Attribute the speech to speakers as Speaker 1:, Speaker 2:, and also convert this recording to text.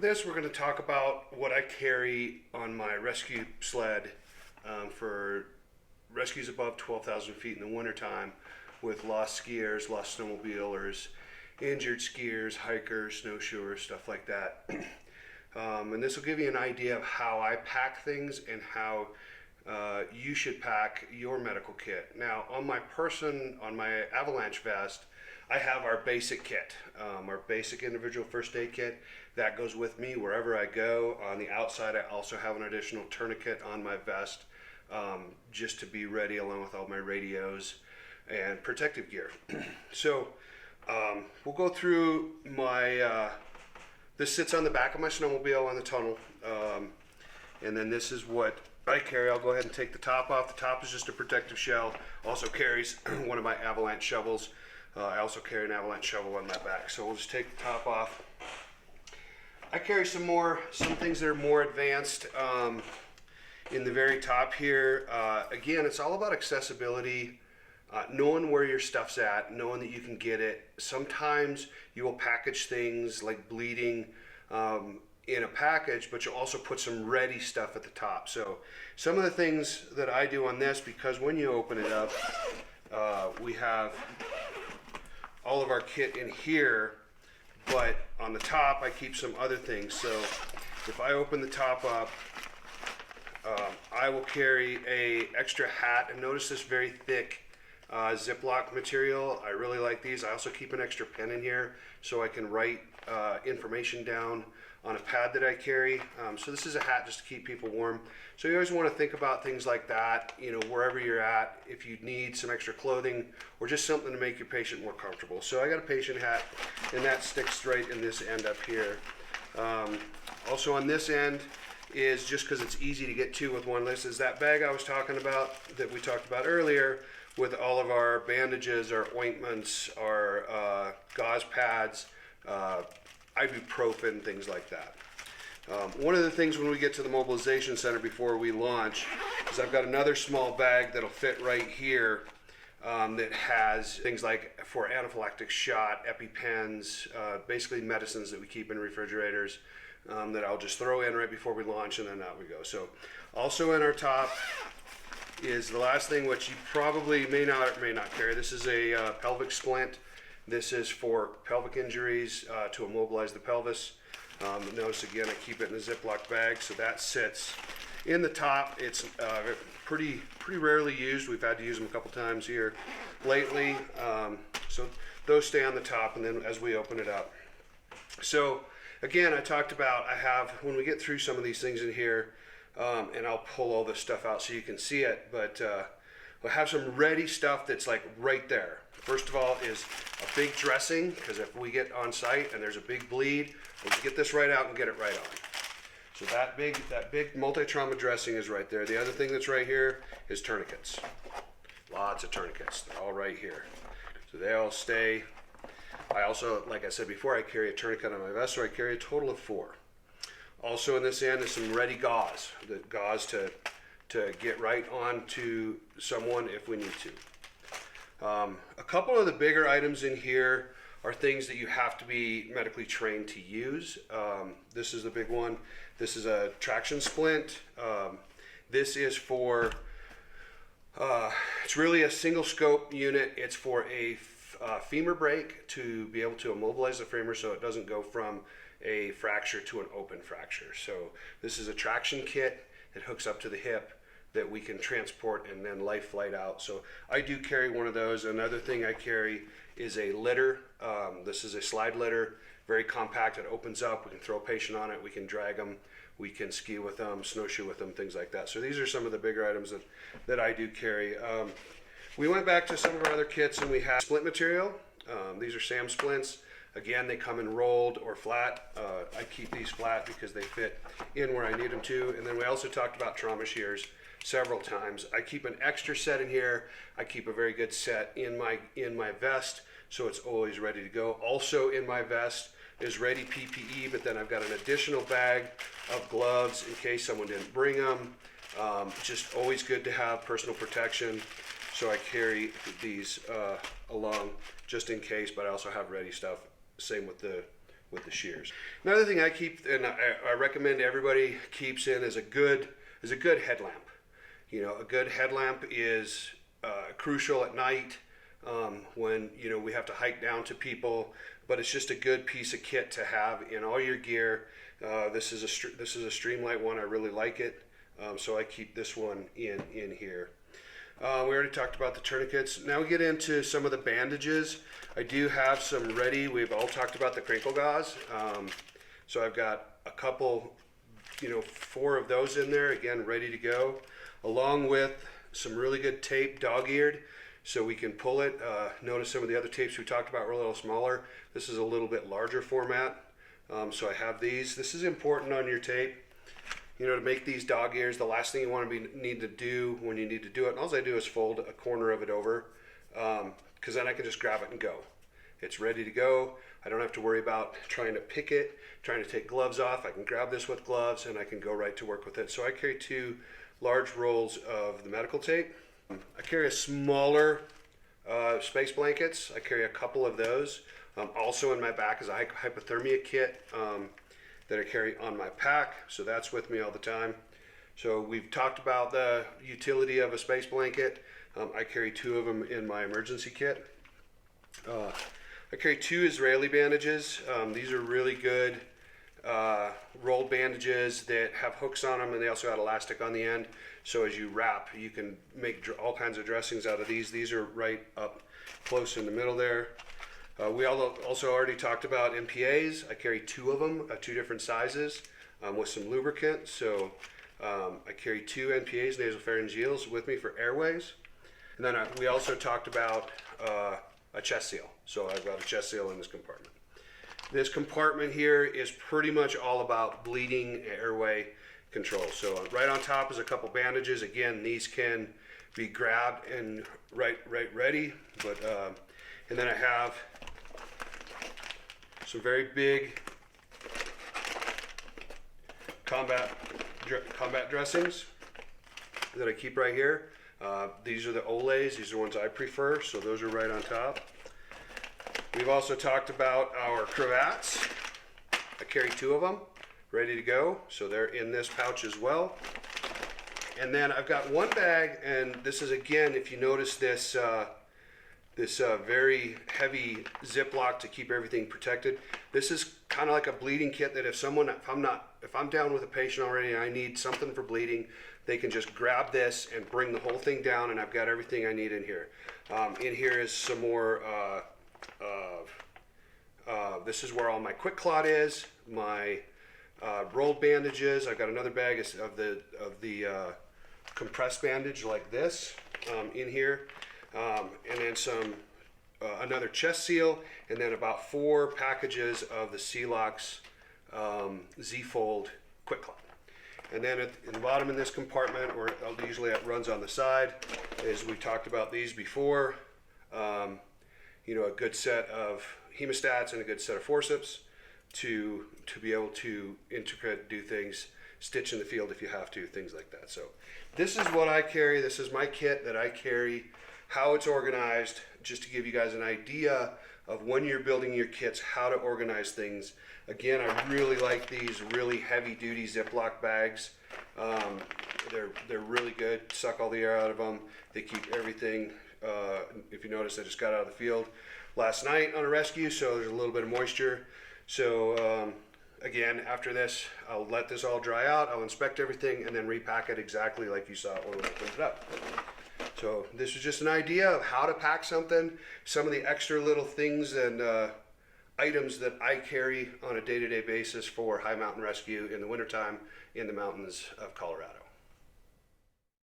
Speaker 1: this, we're going to talk about what I carry on my rescue sled for rescues above 12,000 feet in the wintertime with lost skiers, lost snowmobilers, injured skiers, hikers, snowshoers, stuff like that. And this will give you an idea of how I pack things and how you should pack your medical kit. Now, on my avalanche vest, I have our basic kit, our basic individual first aid kit. That goes with me wherever I go. On the outside, I also have an additional tourniquet on my vest, just to be ready along with all my radios and protective gear. So we'll go through my, this sits on the back of my snowmobile on the tunnel, and then this is what I carry. I'll go ahead and take the top off. The top is just a protective shell. Also carries one of my avalanche shovels. I also carry an avalanche shovel on my back. So we'll just take the top off. I carry some things that are more advanced in the very top here. Again, it's all about accessibility, knowing where your stuff's at, knowing that you can get it. Sometimes you will package things like bleeding in a package, but you'll also put some ready stuff at the top. So some of the things that I do on this, because when you open it up, we have all of our kit in here, but on the top I keep some other things. So if I open the top up, I will carry a extra hat, and notice this very thick Ziploc material. I really like these. I also keep an extra pen in here so I can write information down on a pad that I carry. So this is a hat just to keep people warm. So you always want to think about things like that, you know, wherever you're at, if you need some extra clothing or just something to make your patient more comfortable. So I got a patient hat, and that sticks right in this end up here. Also on this end is, just because it's easy to get to with one list, is that bag I was talking about that we talked about earlier with all of our bandages, our ointments, our gauze pads, ibuprofen, things like that. One of the things when we get to the mobilization center before we launch is I've got another small bag that'll fit right here that has things like for anaphylactic shot, EpiPens, basically medicines that we keep in refrigerators that I'll just throw in right before we launch, and then out we go. So also in our top is the last thing, which you probably may not or may not carry. This is a pelvic splint. This is for pelvic injuries, to immobilize the pelvis. Notice again, I keep it in a Ziploc bag, so that sits in the top. It's pretty rarely used. We've had to use them a couple times here lately. So those stay on the top, and then as we open it up. So again, I talked about, when we get through some of these things in here, and I'll pull all this stuff out so you can see it, but we'll have some ready stuff that's like right there. First of all is a big dressing, because if we get on site and there's a big bleed, we'll get this right out and get it right on. So that big multi-trauma dressing is right there. The other thing that's right here is tourniquets. Lots of tourniquets. They're all right here. So they all stay. I also, like I said before, I carry a tourniquet on my vest, so I carry a total of 4. Also in this end is some ready gauze. The gauze to get right onto someone if we need to. A couple of the bigger items in here are things that you have to be medically trained to use. This is the big one. This is a traction splint. This is for, it's really a single scope unit. It's for a femur break, to be able to immobilize the femur so it doesn't go from a fracture to an open fracture. So this is a traction kit that hooks up to the hip that we can transport and then life flight out. So I do carry one of those. Another thing I carry is a litter. This is a slide litter, very compact. It opens up. We can throw a patient on it. We can drag them. We can ski with them, snowshoe with them, things like that. So these are some of the bigger items that I do carry. We went back to some of our other kits, and we have splint material. These are SAM splints. Again, they come in rolled or flat. I keep these flat because they fit in where I need them to. And then we also talked about trauma shears several times. I keep an extra set in here. I keep a very good set in my vest, so it's always ready to go. Also in my vest is ready PPE, but then I've got an additional bag of gloves in case someone didn't bring them. Just always good to have personal protection. So I carry these along just in case, but I also have ready stuff. Same with the with the shears. Another thing I keep, and I recommend everybody keeps in, is a good headlamp. You know, a good headlamp is crucial at night when, you know, we have to hike down to people, but it's just a good piece of kit to have in all your gear. This is a Streamlight one. I really like it, so I keep this one in here. We already talked about the tourniquets. Now we get into some of the bandages. I do have some ready. We've all talked about the crinkle gauze, so I've got a couple, you know, 4 of those in there, again, ready to go, along with some really good tape, dog-eared, so we can pull it. Notice some of the other tapes we talked about were a little smaller. This is a little bit larger format, so I have these. This is important on your tape. You know, to make these dog ears, the last thing you want to need to do when you need to do it, and all I do is fold a corner of it over, because then I can just grab it and go. It's ready to go. I don't have to worry about trying to pick it, trying to take gloves off. I can grab this with gloves and I can go right to work with it. So I carry 2 large rolls of the medical tape. I carry a smaller space blankets. I carry a couple of those. Also in my back is a hypothermia kit that I carry on my pack, so that's with me all the time. So we've talked about the utility of a space blanket. I carry 2 of them in my emergency kit. I carry 2 Israeli bandages. These are really good rolled bandages that have hooks on them, and they also have elastic on the end. So as you wrap, you can make all kinds of dressings out of these. These are right up close in the middle there. We also already talked about MPAs. I carry 2 of them, 2 different sizes, with some lubricant. So I carry 2 NPAs, nasopharyngeals, with me for airways. And then we also talked about a chest seal. So I've got a chest seal in this compartment. This compartment here is pretty much all about bleeding airway control. So right on top is a couple bandages. Again, these can be grabbed and right ready. But and then I have some very big combat dressings that I keep right here. These are the Olays. These are ones I prefer, so those are right on top. We've also talked about our cravats. I carry 2 of them ready to go, so they're in this pouch as well. And then I've got one bag, and this is, again, if you notice this very heavy Ziploc to keep everything protected. This is kind of like a bleeding kit that if I'm down with a patient already and I need something for bleeding, they can just grab this and bring the whole thing down, and I've got everything I need in here. In here is some more, this is where all my quick clot is, my rolled bandages. I've got another bag of the compressed bandage like this in here. And then another chest seal, and then about 4 packages of the Celox Z-Fold Quick Clot. And then in the bottom in this compartment, or usually it runs on the side, is we talked about these before. You know, a good set of hemostats and a good set of forceps to be able to interpret, do things, stitch in the field if you have to, things like that. So this is what I carry. This is my kit that I carry, how it's organized, just to give you guys an idea of when you're building your kits, how to organize things. Again, I really like these really heavy duty Ziploc bags. They're really good, suck all the air out of them. They keep everything, if you notice, I just got out of the field last night on a rescue, so there's a little bit of moisture. So again, after this, I'll let this all dry out, I'll inspect everything, and then repack it exactly like you saw it when we opened it up. So this is just an idea of how to pack something, some of the extra little things and items that I carry on a day-to-day basis for high mountain rescue in the wintertime in the mountains of Colorado.